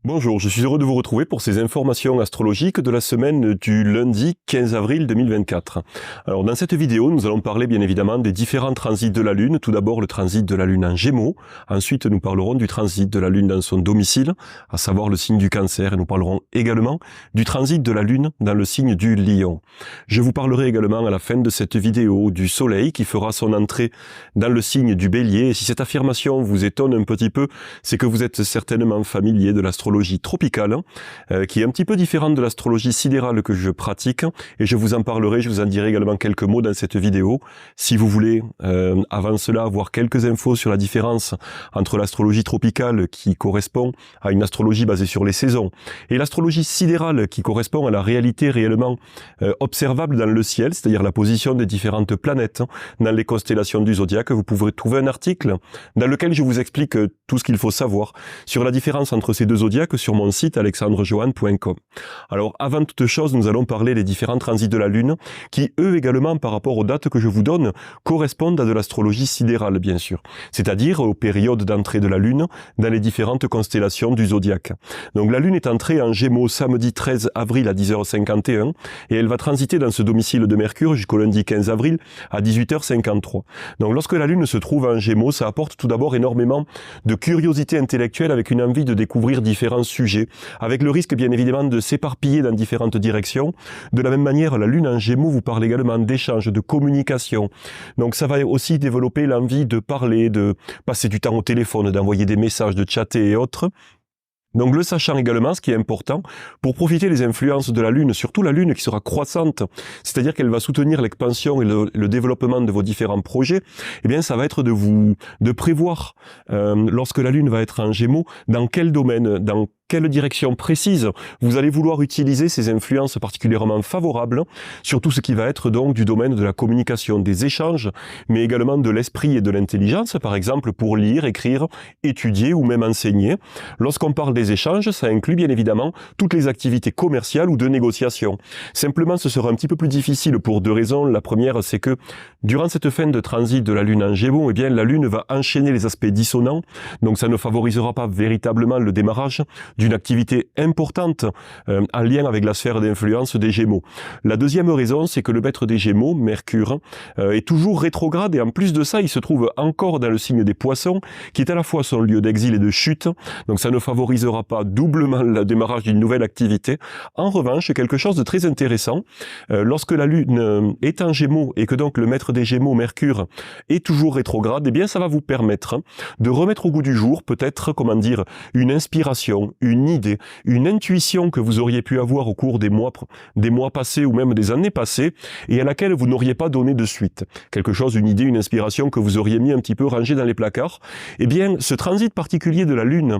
Bonjour, je suis heureux de vous retrouver pour ces informations astrologiques de la semaine du lundi 15 avril 2024. Alors dans cette vidéo, nous allons parler bien évidemment des différents transits de la Lune. Tout d'abord le transit de la Lune en Gémeaux. Ensuite nous parlerons du transit de la Lune dans son domicile, à savoir le signe du Cancer. Et nous parlerons également du transit de la Lune dans le signe du Lion. Je vous parlerai également à la fin de cette vidéo du Soleil qui fera son entrée dans le signe du Bélier. Et si cette affirmation vous étonne un petit peu, c'est que vous êtes certainement familier de l'astrologie tropicale, qui est un petit peu différente de l'astrologie sidérale que je pratique, et je vous en parlerai, je vous en dirai également quelques mots dans cette vidéo. Si vous voulez, avant cela, avoir quelques infos sur la différence entre l'astrologie tropicale, qui correspond à une astrologie basée sur les saisons, et l'astrologie sidérale, qui correspond à la réalité réellement observable dans le ciel, c'est-à-dire la position des différentes planètes dans les constellations du zodiaque, vous pourrez trouver un article dans lequel je vous explique tout ce qu'il faut savoir sur la différence entre ces deux zodiaques sur mon site alexandrejohan.com. Alors avant toute chose, nous allons parler des différents transits de la Lune qui, eux également, par rapport aux dates que je vous donne, correspondent à de l'astrologie sidérale, bien sûr, c'est-à-dire aux périodes d'entrée de la Lune dans les différentes constellations du zodiaque. Donc la Lune est entrée en Gémeaux samedi 13 avril à 10h51 et elle va transiter dans ce domicile de Mercure jusqu'au lundi 15 avril à 18h53. Donc lorsque la Lune se trouve en Gémeaux, ça apporte tout d'abord énormément de curiosité intellectuelle avec une envie de découvrir différents sujets, avec le risque bien évidemment de s'éparpiller dans différentes directions. De la même manière, la Lune en Gémeaux vous parle également d'échanges, de communication. Donc ça va aussi développer l'envie de parler, de passer du temps au téléphone, d'envoyer des messages, de chatter et autres. Donc le sachant également, ce qui est important, pour profiter des influences de la Lune, surtout la Lune qui sera croissante, c'est-à-dire qu'elle va soutenir l'expansion et le développement de vos différents projets, eh bien ça va être de prévoir, lorsque la Lune va être en Gémeaux, dans quel domaine, dans quelle direction précise vous allez vouloir utiliser ces influences particulièrement favorables sur tout ce qui va être donc du domaine de la communication, des échanges, mais également de l'esprit et de l'intelligence, par exemple pour lire, écrire, étudier ou même enseigner. Lorsqu'on parle des échanges, ça inclut bien évidemment toutes les activités commerciales ou de négociation. Simplement, ce sera un petit peu plus difficile pour deux raisons. La première, c'est que durant cette fin de transit de la Lune en Gémeaux, eh bien la Lune va enchaîner les aspects dissonants, donc ça ne favorisera pas véritablement le démarrage d'une activité importante en lien avec la sphère d'influence des Gémeaux. La deuxième raison, c'est que le maître des Gémeaux, Mercure, est toujours rétrograde et en plus de ça, il se trouve encore dans le signe des Poissons, qui est à la fois son lieu d'exil et de chute, donc ça ne favorisera pas doublement le démarrage d'une nouvelle activité. En revanche, quelque chose de très intéressant, lorsque la Lune est en Gémeaux et que donc le maître des Gémeaux, Mercure, est toujours rétrograde, eh bien ça va vous permettre de remettre au goût du jour, peut-être, comment dire, une inspiration, une idée, une intuition que vous auriez pu avoir au cours des mois passés ou même des années passées et à laquelle vous n'auriez pas donné de suite. Quelque chose, une idée, une inspiration que vous auriez mis un petit peu rangée dans les placards. Eh bien, ce transit particulier de la Lune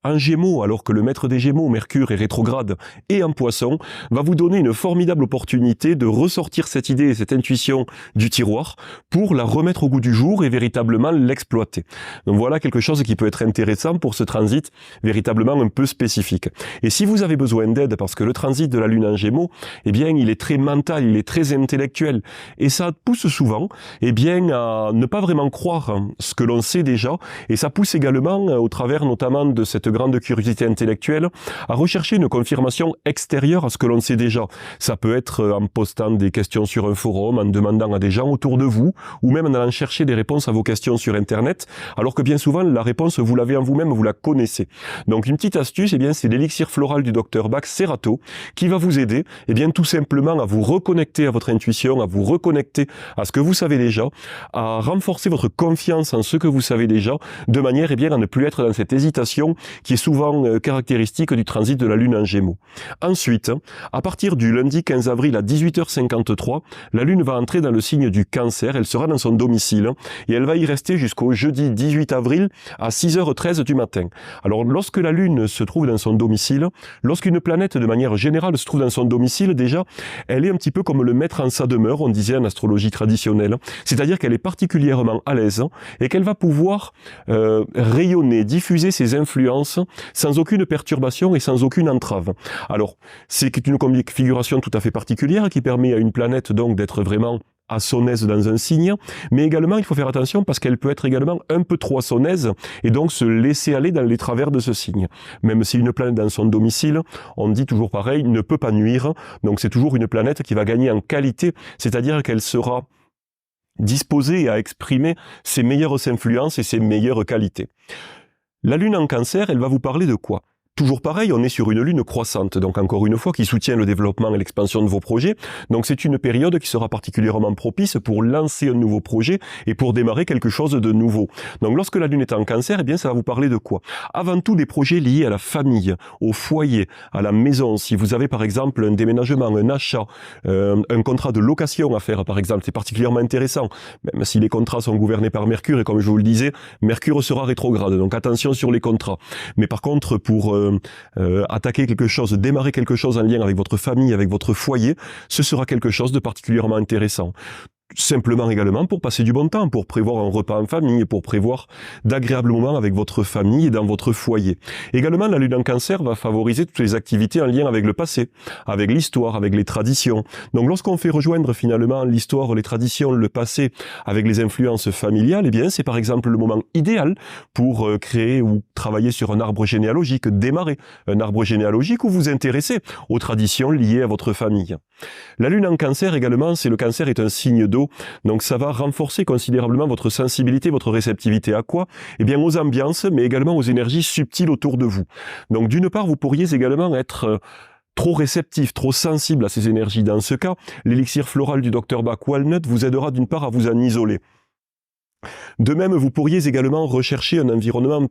en Gémeaux, alors que le maître des Gémeaux, Mercure, est rétrograde et en Poisson, va vous donner une formidable opportunité de ressortir cette idée et cette intuition du tiroir pour la remettre au goût du jour et véritablement l'exploiter. Donc voilà quelque chose qui peut être intéressant pour ce transit véritablement un peu spécifique. Et si vous avez besoin d'aide, parce que le transit de la Lune en Gémeaux, eh bien, il est très mental, il est très intellectuel, et ça pousse souvent, eh bien, à ne pas vraiment croire ce que l'on sait déjà, et ça pousse également, au travers notamment de cette grande curiosité intellectuelle, à rechercher une confirmation extérieure à ce que l'on sait déjà. Ça peut être en postant des questions sur un forum, en demandant à des gens autour de vous, ou même en allant chercher des réponses à vos questions sur Internet, alors que bien souvent, la réponse, vous l'avez en vous-même, vous la connaissez. Donc une petite astuce, eh bien, c'est l'élixir floral du Dr Bach Serato, qui va vous aider, eh bien, tout simplement à vous reconnecter à votre intuition, à vous reconnecter à ce que vous savez déjà, à renforcer votre confiance en ce que vous savez déjà, de manière, eh bien, à ne plus être dans cette hésitation qui est souvent caractéristique du transit de la Lune en Gémeaux. Ensuite, à partir du lundi 15 avril à 18h53, la Lune va entrer dans le signe du Cancer, elle sera dans son domicile et elle va y rester jusqu'au jeudi 18 avril à 6h13 du matin. Alors lorsque la Lune se trouve dans son domicile, lorsqu'une planète de manière générale se trouve dans son domicile, déjà, elle est un petit peu comme le maître en sa demeure, on disait en astrologie traditionnelle, c'est-à-dire qu'elle est particulièrement à l'aise et qu'elle va pouvoir rayonner, diffuser ses influences sans aucune perturbation et sans aucune entrave. Alors, c'est une configuration tout à fait particulière qui permet à une planète donc d'être vraiment à son aise dans un signe, mais également il faut faire attention parce qu'elle peut être également un peu trop à son aise et donc se laisser aller dans les travers de ce signe. Même si une planète dans son domicile, on dit toujours pareil, ne peut pas nuire, donc c'est toujours une planète qui va gagner en qualité, c'est-à-dire qu'elle sera disposée à exprimer ses meilleures influences et ses meilleures qualités. La Lune en Cancer, elle va vous parler de quoi ? Toujours pareil, on est sur une lune croissante, donc encore une fois, qui soutient le développement et l'expansion de vos projets. Donc c'est une période qui sera particulièrement propice pour lancer un nouveau projet et pour démarrer quelque chose de nouveau. Donc lorsque la lune est en Cancer, eh bien ça va vous parler de quoi ? Avant tout, des projets liés à la famille, au foyer, à la maison. Si vous avez par exemple un déménagement, un achat, un contrat de location à faire par exemple, c'est particulièrement intéressant. Même si les contrats sont gouvernés par Mercure, et comme je vous le disais, Mercure sera rétrograde, donc attention sur les contrats. Mais par contre, pour attaquer quelque chose, démarrer quelque chose en lien avec votre famille, avec votre foyer, ce sera quelque chose de particulièrement intéressant. Simplement également pour passer du bon temps, pour prévoir un repas en famille, pour prévoir d'agréables moments avec votre famille et dans votre foyer. Également, la lune en Cancer va favoriser toutes les activités en lien avec le passé, avec l'histoire, avec les traditions. Donc lorsqu'on fait rejoindre finalement l'histoire, les traditions, le passé avec les influences familiales, eh bien c'est par exemple le moment idéal pour créer ou travailler sur un arbre généalogique, démarrer un arbre généalogique ou vous intéresser aux traditions liées à votre famille. La lune en Cancer également, c'est le Cancer est un signe d'eau, donc ça va renforcer considérablement votre sensibilité, votre réceptivité à quoi ? Eh bien aux ambiances, mais également aux énergies subtiles autour de vous. Donc d'une part, vous pourriez également être trop réceptif, trop sensible à ces énergies. Dans ce cas, l'élixir floral du Dr Bach Walnut vous aidera d'une part à vous en isoler. De même, vous pourriez également rechercher un environnement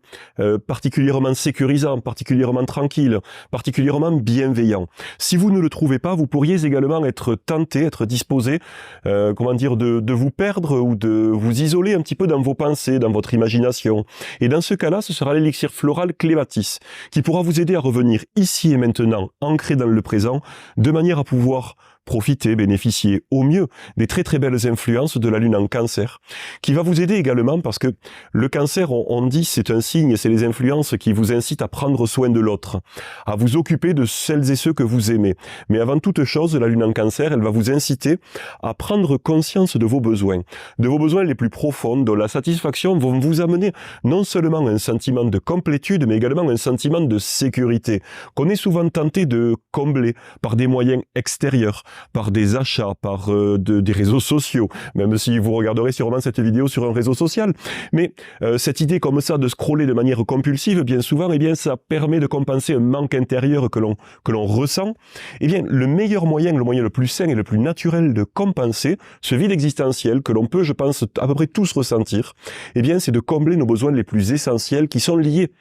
particulièrement sécurisant, particulièrement tranquille, particulièrement bienveillant. Si vous ne le trouvez pas, vous pourriez également être tenté, être disposé, de vous perdre ou de vous isoler un petit peu dans vos pensées, dans votre imagination. Et dans ce cas-là, ce sera l'élixir floral Clématis, qui pourra vous aider à revenir ici et maintenant, ancré dans le présent, de manière à pouvoir profiter, bénéficier au mieux des très très belles influences de la lune en Cancer, qui va vous aider également parce que le Cancer, on dit, c'est un signe, c'est les influences qui vous incitent à prendre soin de l'autre, à vous occuper de celles et ceux que vous aimez. Mais avant toute chose, la lune en Cancer, elle va vous inciter à prendre conscience de vos besoins les plus profonds, dont la satisfaction vont vous amener non seulement un sentiment de complétude, mais également un sentiment de sécurité, qu'on est souvent tenté de combler par des moyens extérieurs, par des achats, par des réseaux sociaux, même si vous regarderez sûrement cette vidéo sur un réseau social. Mais cette idée comme ça de scroller de manière compulsive, bien souvent, eh bien, ça permet de compenser un manque intérieur que l'on ressent. Eh bien, le meilleur moyen, le moyen le plus sain et le plus naturel de compenser ce vide existentiel que l'on peut, je pense, à peu près tous ressentir, eh bien, c'est de combler nos besoins les plus essentiels qui sont liés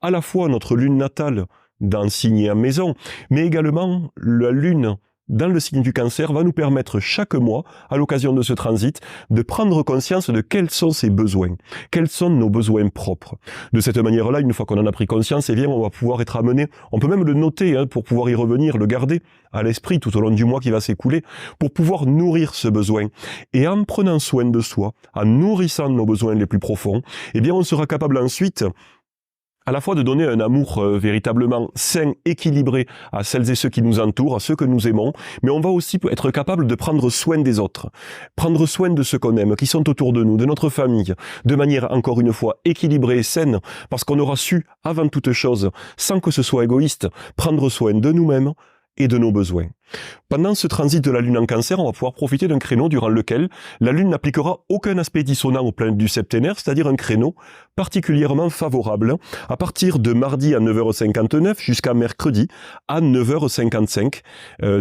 à la fois à notre lune natale dans signe et en maison, mais également la lune dans le signe du Cancer va nous permettre chaque mois, à l'occasion de ce transit, de prendre conscience de quels sont ses besoins, quels sont nos besoins propres. De cette manière-là, une fois qu'on en a pris conscience, eh bien, on va pouvoir être amené, on peut même le noter pour pouvoir y revenir, le garder à l'esprit tout au long du mois qui va s'écouler, pour pouvoir nourrir ce besoin. Et en prenant soin de soi, en nourrissant nos besoins les plus profonds, eh bien, on sera capable ensuite à la fois de donner un amour véritablement sain, équilibré à celles et ceux qui nous entourent, à ceux que nous aimons, mais on va aussi être capable de prendre soin des autres, prendre soin de ceux qu'on aime, qui sont autour de nous, de notre famille, de manière encore une fois équilibrée et saine, parce qu'on aura su, avant toute chose, sans que ce soit égoïste, prendre soin de nous-mêmes et de nos besoins. Pendant ce transit de la Lune en Cancer, on va pouvoir profiter d'un créneau durant lequel la Lune n'appliquera aucun aspect dissonant aux planètes du septénaire, c'est-à-dire un créneau particulièrement favorable à partir de mardi à 9h59 jusqu'à mercredi à 9h55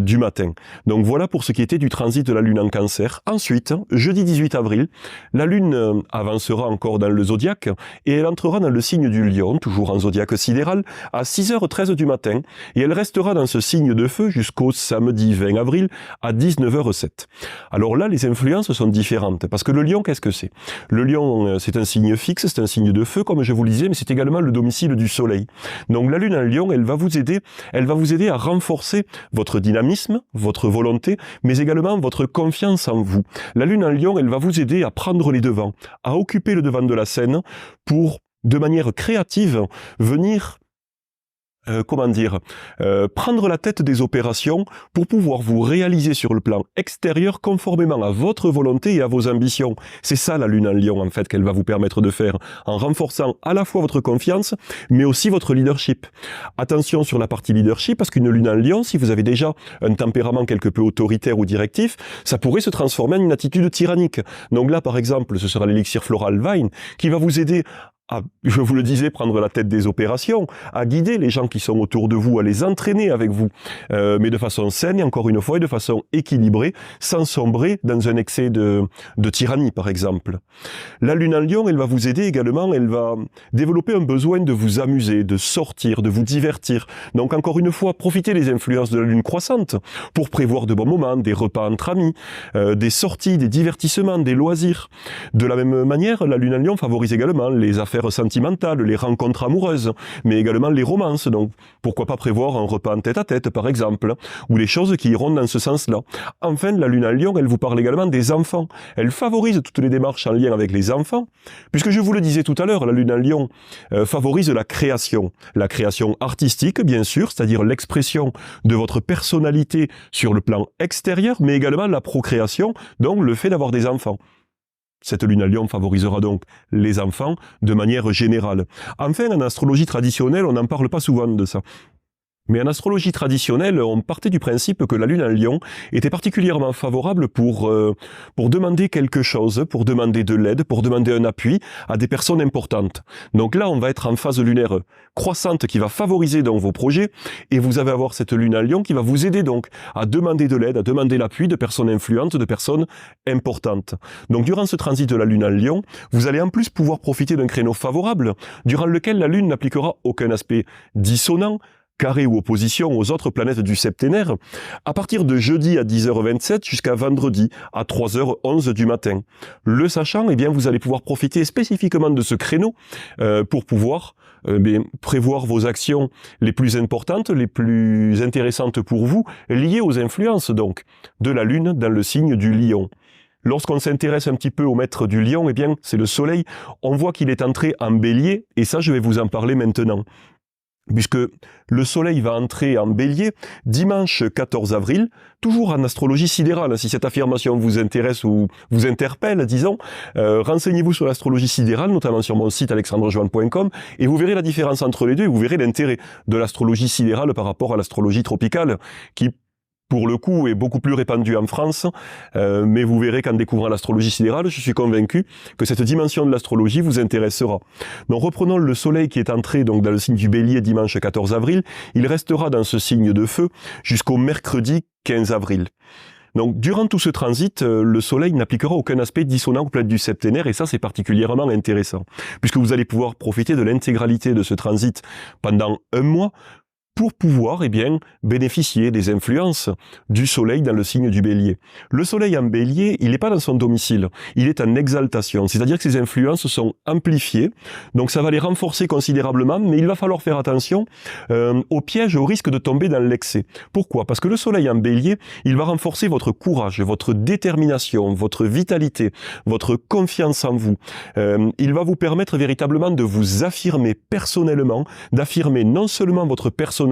du matin. Donc voilà pour ce qui était du transit de la Lune en Cancer. Ensuite, jeudi 18 avril, la Lune avancera encore dans le zodiaque et elle entrera dans le signe du Lion, toujours en zodiaque sidéral, à 6h13 du matin et elle restera dans ce signe de feu jusqu'au samedi 20 avril à 19h07. Alors là, les influences sont différentes parce que le Lion, qu'est-ce que c'est ? Le Lion, c'est un signe fixe, c'est un signe de feu, comme je vous le disais, mais c'est également le domicile du Soleil. Donc la Lune en Lion, elle va vous aider à renforcer votre dynamisme, votre volonté, mais également votre confiance en vous. La Lune en Lion, elle va vous aider à prendre les devants, à occuper le devant de la scène pour, de manière créative, venir comment dire, prendre la tête des opérations pour pouvoir vous réaliser sur le plan extérieur conformément à votre volonté et à vos ambitions. C'est ça la lune en lion en fait qu'elle va vous permettre de faire, en renforçant à la fois votre confiance mais aussi votre leadership. Attention sur la partie leadership parce qu'une lune en lion, si vous avez déjà un tempérament quelque peu autoritaire ou directif, ça pourrait se transformer en une attitude tyrannique. Donc là par exemple, ce sera l'élixir floral Vine qui va vous aider à, je vous le disais, prendre la tête des opérations, à guider les gens qui sont autour de vous, à les entraîner avec vous, mais de façon saine et encore une fois, et de façon équilibrée, sans sombrer dans un excès de tyrannie, par exemple. La lune en lion, elle va vous aider également, elle va développer un besoin de vous amuser, de sortir, de vous divertir. Donc encore une fois, profitez des influences de la lune croissante pour prévoir de bons moments, des repas entre amis, des sorties, des divertissements, des loisirs. De la même manière, la lune en lion favorise également les affaires sentimentales, les rencontres amoureuses, mais également les romances. Donc, pourquoi pas prévoir un repas en tête-à-tête, par exemple, ou les choses qui iront dans ce sens-là. Enfin, la lune en lion, elle vous parle également des enfants. Elle favorise toutes les démarches en lien avec les enfants, puisque je vous le disais tout à l'heure, la lune en lion favorise la création artistique, bien sûr, c'est-à-dire l'expression de votre personnalité sur le plan extérieur, mais également la procréation, donc le fait d'avoir des enfants. Cette lune en lion favorisera donc les enfants de manière générale. Enfin, en astrologie traditionnelle, on n'en parle pas souvent de ça. Mais en astrologie traditionnelle, on partait du principe que la lune en lion était particulièrement favorable pour demander quelque chose, pour demander de l'aide, pour demander un appui à des personnes importantes. Donc là, on va être en phase lunaire croissante qui va favoriser donc vos projets et vous allez avoir cette lune en lion qui va vous aider donc à demander de l'aide, à demander l'appui de personnes influentes, de personnes importantes. Donc durant ce transit de la lune en lion, vous allez en plus pouvoir profiter d'un créneau favorable durant lequel la lune n'appliquera aucun aspect dissonant, carré ou opposition aux autres planètes du septénaire, à partir de jeudi à 10h27 jusqu'à vendredi à 3h11 du matin. Le sachant, eh bien, vous allez pouvoir profiter spécifiquement de ce créneau pour pouvoir prévoir vos actions les plus importantes, les plus intéressantes pour vous, liées aux influences donc de la Lune dans le signe du Lion. Lorsqu'on s'intéresse un petit peu au maître du Lion, eh bien, c'est le Soleil, on voit qu'il est entré en Bélier, et ça, je vais vous en parler maintenant. Puisque le Soleil va entrer en Bélier dimanche 14 avril, toujours en astrologie sidérale. Si cette affirmation vous intéresse ou vous interpelle, disons, renseignez-vous sur l'astrologie sidérale, notamment sur mon site alexandrejoanne.com, et vous verrez la différence entre les deux, et vous verrez l'intérêt de l'astrologie sidérale par rapport à l'astrologie tropicale, qui pour le coup, est beaucoup plus répandu en France, mais vous verrez qu'en découvrant l'astrologie sidérale, je suis convaincu que cette dimension de l'astrologie vous intéressera. Donc reprenons le Soleil qui est entré donc dans le signe du Bélier dimanche 14 avril, il restera dans ce signe de feu jusqu'au mercredi 15 avril. Donc, durant tout ce transit, le Soleil n'appliquera aucun aspect dissonant aux planètes du septénaire, et ça, c'est particulièrement intéressant, puisque vous allez pouvoir profiter de l'intégralité de ce transit pendant un mois, pour pouvoir bénéficier des influences du Soleil dans le signe du Bélier. Le Soleil en Bélier, il n'est pas dans son domicile, il est en exaltation, c'est-à-dire que ses influences sont amplifiées, donc ça va les renforcer considérablement, mais il va falloir faire attention au piège, au risque de tomber dans l'excès. Pourquoi ? Parce que le Soleil en Bélier, il va renforcer votre courage, votre détermination, votre vitalité, votre confiance en vous. Il va vous permettre véritablement de vous affirmer personnellement, d'affirmer non seulement votre personnalité,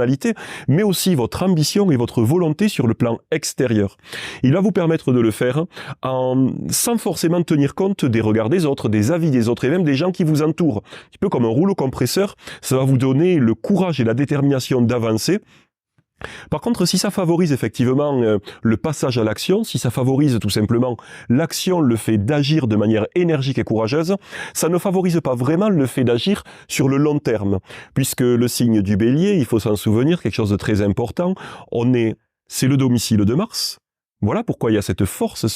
mais aussi votre ambition et votre volonté sur le plan extérieur. Il va vous permettre de le faire sans forcément tenir compte des regards des autres, des avis des autres et même des gens qui vous entourent. Un petit peu comme un rouleau compresseur, ça va vous donner le courage et la détermination d'avancer. Par contre, si ça favorise effectivement le passage à l'action, si ça favorise tout simplement l'action, le fait d'agir de manière énergique et courageuse, ça ne favorise pas vraiment le fait d'agir sur le long terme. Puisque le signe du Bélier, il faut s'en souvenir, quelque chose de très important, c'est le domicile de Mars. Voilà pourquoi il y a cette force,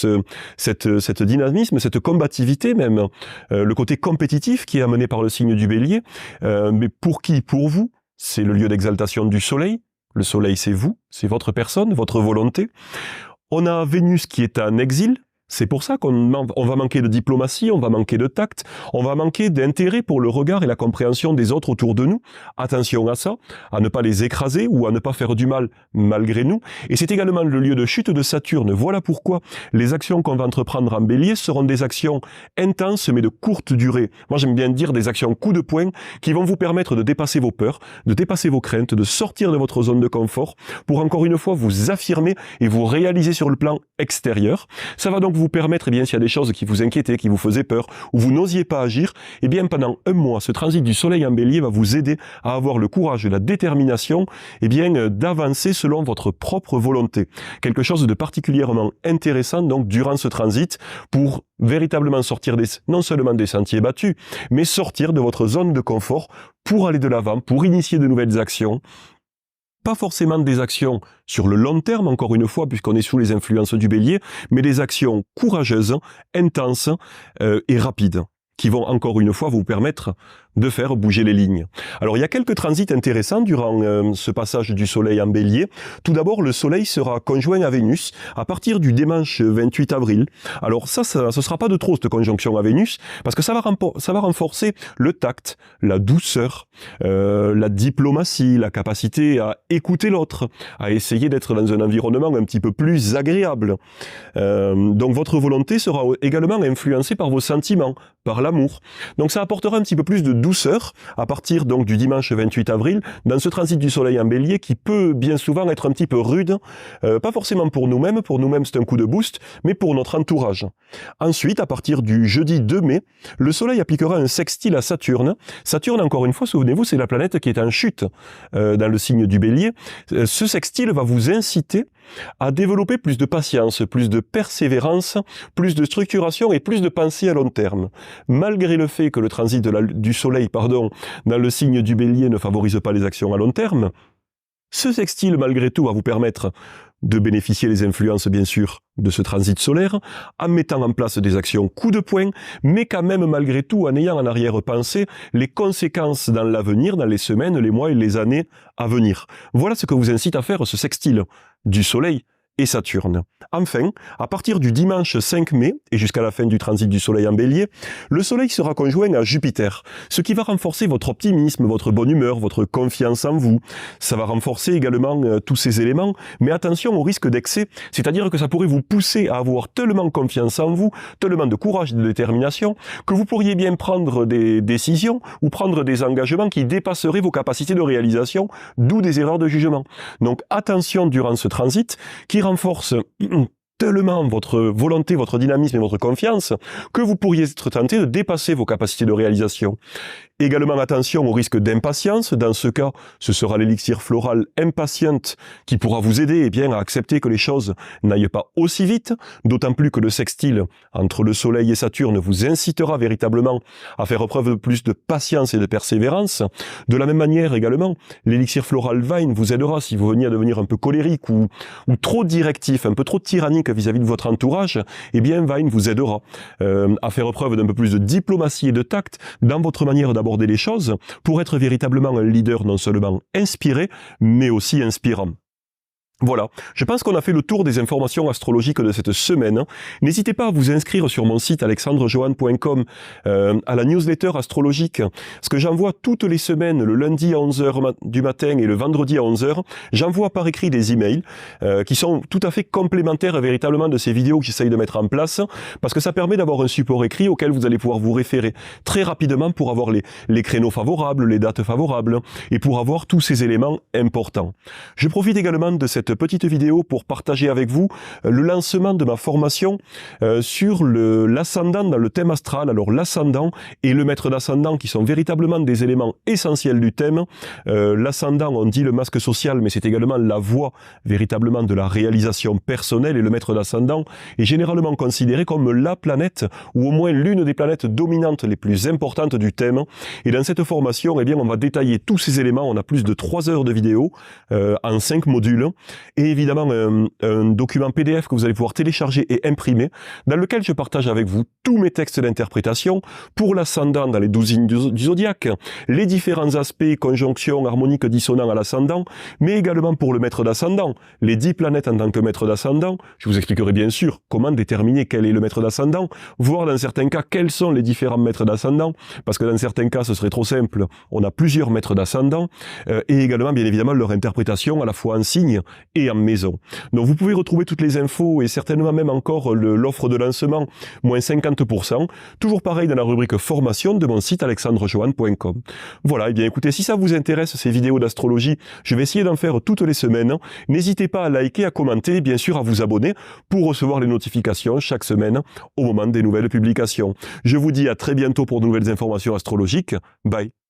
cette dynamisme, cette combativité même, le côté compétitif qui est amené par le signe du Bélier. Mais pour qui ? Pour vous. C'est le lieu d'exaltation du Soleil. Le Soleil, c'est vous, c'est votre personne, votre volonté. On a Vénus qui est en exil, C'est pour ça qu'on va manquer de diplomatie, on va manquer de tact, on va manquer d'intérêt pour le regard et la compréhension des autres autour de nous. Attention à ça, à ne pas les écraser ou à ne pas faire du mal malgré nous. Et c'est également le lieu de chute de Saturne. Voilà pourquoi les actions qu'on va entreprendre en Bélier seront des actions intenses mais de courte durée. Moi j'aime bien dire des actions coup de poing qui vont vous permettre de dépasser vos peurs, de dépasser vos craintes, de sortir de votre zone de confort pour encore une fois vous affirmer et vous réaliser sur le plan extérieur. Ça va donc vous permettre, eh bien, s'il y a des choses qui vous inquiétaient, qui vous faisaient peur, ou vous n'osiez pas agir, eh bien, pendant un mois, ce transit du soleil en bélier va vous aider à avoir le courage et la détermination, eh bien, d'avancer selon votre propre volonté. Quelque chose de particulièrement intéressant, donc, durant ce transit, pour véritablement sortir non seulement des sentiers battus, mais sortir de votre zone de confort pour aller de l'avant, pour initier de nouvelles actions. Pas forcément des actions sur le long terme, encore une fois, puisqu'on est sous les influences du bélier, mais des actions courageuses, intenses et rapides, qui vont encore une fois vous permettre de faire bouger les lignes. Alors il y a quelques transits intéressants durant ce passage du soleil en bélier. Tout d'abord, le soleil sera conjoint à Vénus à partir du dimanche 28 avril. Alors ce sera pas de trop cette conjonction à Vénus, parce que ça va renforcer le tact, la douceur, la diplomatie, la capacité à écouter l'autre, à essayer d'être dans un environnement un petit peu plus agréable. Donc votre volonté sera également influencée par vos sentiments, par l'amour. Donc ça apportera un petit peu plus de douceur à partir donc du dimanche 28 avril dans ce transit du soleil en bélier qui peut bien souvent être un petit peu rude, pas forcément pour nous-mêmes c'est un coup de boost, mais pour notre entourage. Ensuite, à partir du jeudi 2 mai, le soleil appliquera un sextile à Saturne. Saturne, encore une fois, souvenez-vous, c'est la planète qui est en chute dans le signe du bélier. Ce sextile va vous inciter à développer plus de patience, plus de persévérance, plus de structuration et plus de pensée à long terme. Malgré le fait que le transit du soleil dans le signe du bélier ne favorise pas les actions à long terme, ce sextile malgré tout va vous permettre de bénéficier des influences bien sûr de ce transit solaire en mettant en place des actions coup de poing, mais quand même malgré tout en ayant en arrière-pensée les conséquences dans l'avenir, dans les semaines, les mois et les années à venir. Voilà ce que vous incite à faire ce sextile du soleil et Saturne. Enfin, à partir du dimanche 5 mai et jusqu'à la fin du transit du soleil en bélier, le soleil sera conjoint à Jupiter, ce qui va renforcer votre optimisme, votre bonne humeur, votre confiance en vous. Ça va renforcer également tous ces éléments, mais attention au risque d'excès, c'est-à-dire que ça pourrait vous pousser à avoir tellement confiance en vous, tellement de courage et de détermination, que vous pourriez bien prendre des décisions ou prendre des engagements qui dépasseraient vos capacités de réalisation, d'où des erreurs de jugement. Donc attention durant ce transit, qui renforce tellement votre volonté, votre dynamisme et votre confiance que vous pourriez être tenté de dépasser vos capacités de réalisation. Également attention au risque d'impatience. Dans ce cas, ce sera l'élixir floral Impatient qui pourra vous aider à accepter que les choses n'aillent pas aussi vite, d'autant plus que le sextile entre le Soleil et Saturne vous incitera véritablement à faire preuve de plus de patience et de persévérance. De la même manière également, l'élixir floral Vine vous aidera si vous veniez à devenir un peu colérique ou trop directif, un peu trop tyrannique vis-à-vis de votre entourage. Vine vous aidera à faire preuve d'un peu plus de diplomatie et de tact dans votre manière d'aborder les choses pour être véritablement un leader non seulement inspiré, mais aussi inspirant. Voilà, je pense qu'on a fait le tour des informations astrologiques de cette semaine. N'hésitez pas à vous inscrire sur mon site alexandrejohan.com à la newsletter astrologique, parce que j'envoie toutes les semaines, le lundi à 11h du matin et le vendredi à 11h, j'envoie par écrit des emails qui sont tout à fait complémentaires véritablement de ces vidéos que j'essaye de mettre en place, parce que ça permet d'avoir un support écrit auquel vous allez pouvoir vous référer très rapidement pour avoir les créneaux favorables, les dates favorables, et pour avoir tous ces éléments importants. Je profite également de cette petite vidéo pour partager avec vous le lancement de ma formation sur l'ascendant dans le thème astral. Alors l'ascendant et le maître d'ascendant qui sont véritablement des éléments essentiels du thème. L'ascendant, on dit le masque social, mais c'est également la voie véritablement de la réalisation personnelle, et le maître d'ascendant est généralement considéré comme la planète, ou au moins l'une des planètes dominantes les plus importantes du thème. Et dans cette formation, on va détailler tous ces éléments. On a plus de 3 heures de vidéo en 5 modules. et évidemment un document PDF que vous allez pouvoir télécharger et imprimer, dans lequel je partage avec vous tous mes textes d'interprétation pour l'ascendant dans les 12 signes du zodiaque, les différents aspects, conjonctions, harmoniques, dissonants à l'ascendant, mais également pour le maître d'ascendant, les 10 planètes en tant que maître d'ascendant. Je vous expliquerai bien sûr comment déterminer quel est le maître d'ascendant, voir dans certains cas quels sont les différents maîtres d'ascendant, parce que dans certains cas ce serait trop simple, on a plusieurs maîtres d'ascendant, et également bien évidemment leur interprétation à la fois en signe et en maison. Donc vous pouvez retrouver toutes les infos et certainement même encore l'offre de lancement, moins 50%, toujours pareil dans la rubrique formation de mon site alexandrejoanne.com. Voilà, et bien écoutez, si ça vous intéresse ces vidéos d'astrologie, je vais essayer d'en faire toutes les semaines. N'hésitez pas à liker, à commenter, et bien sûr à vous abonner pour recevoir les notifications chaque semaine au moment des nouvelles publications. Je vous dis à très bientôt pour de nouvelles informations astrologiques. Bye.